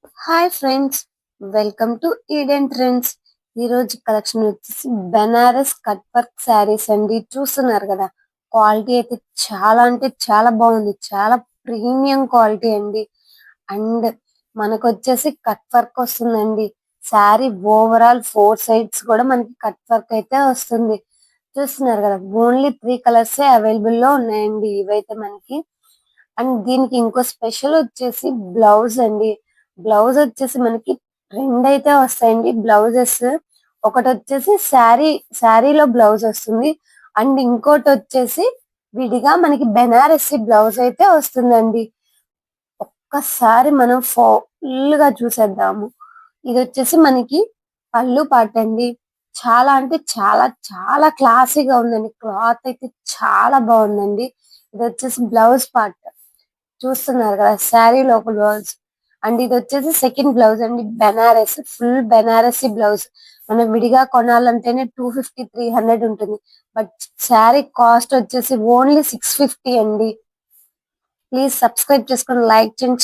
Hi friends, welcome to Eden trends. ఈ రోజు collection వచ్చేసి బెనారస్ కట్ వర్క్ శారీస్ అండి. చూస్తున్నారు కదా, క్వాలిటీ అయితే చాలా అంటే చాలా బాగుంది. చాలా ప్రీమియం క్వాలిటీ అండి. అండ్ మనకు వచ్చేసి కట్ వర్క్ వస్తుందండి. శారీ ఓవరాల్ 4 సైడ్స్ కూడా మనకి కట్ వర్క్ అయితే వస్తుంది. చూస్తున్నారు కదా, ఓన్లీ 3 కలర్స్ అవైలబుల్ లో ఉన్నాయండి ఇవైతే మనకి. అండ్ దీనికి ఇంకో స్పెషల్ వచ్చేసి బ్లౌజ్ అండి. బ్లౌజ్ వచ్చేసి మనకి రెండు అయితే వస్తాయండి బ్లౌజెస్. ఒకటి వచ్చేసి శారీలో బ్లౌజ్ వస్తుంది. అండ్ ఇంకోటి వచ్చేసి విడిగా మనకి బెనారసి బ్లౌజ్ అయితే వస్తుందండి. ఒక్కసారి మనం ఫుల్ గా చూసేద్దాము. ఇది వచ్చేసి మనకి పళ్ళు పాట అండి. చాలా అంటే చాలా చాలా క్లాసీగా ఉందండి. క్లాత్ అయితే చాలా బాగుందండి. ఇది వచ్చేసి బ్లౌజ్ పార్ట్. చూస్తున్నారు కదా, శారీ లోపల బ్లౌజ్. అండ్ ఇది వచ్చేసి సెకండ్ బ్లౌజ్ అండి. Banaras, full Banarasi blouse. మనం విడిగా కొనాలంటేనే 250 300 ఉంటుంది. బట్ శారీ కాస్ట్ వచ్చేసి ఓన్లీ 650 అండి. ప్లీజ్ సబ్స్క్రైబ్ చేసుకొని లైక్ చేయండి.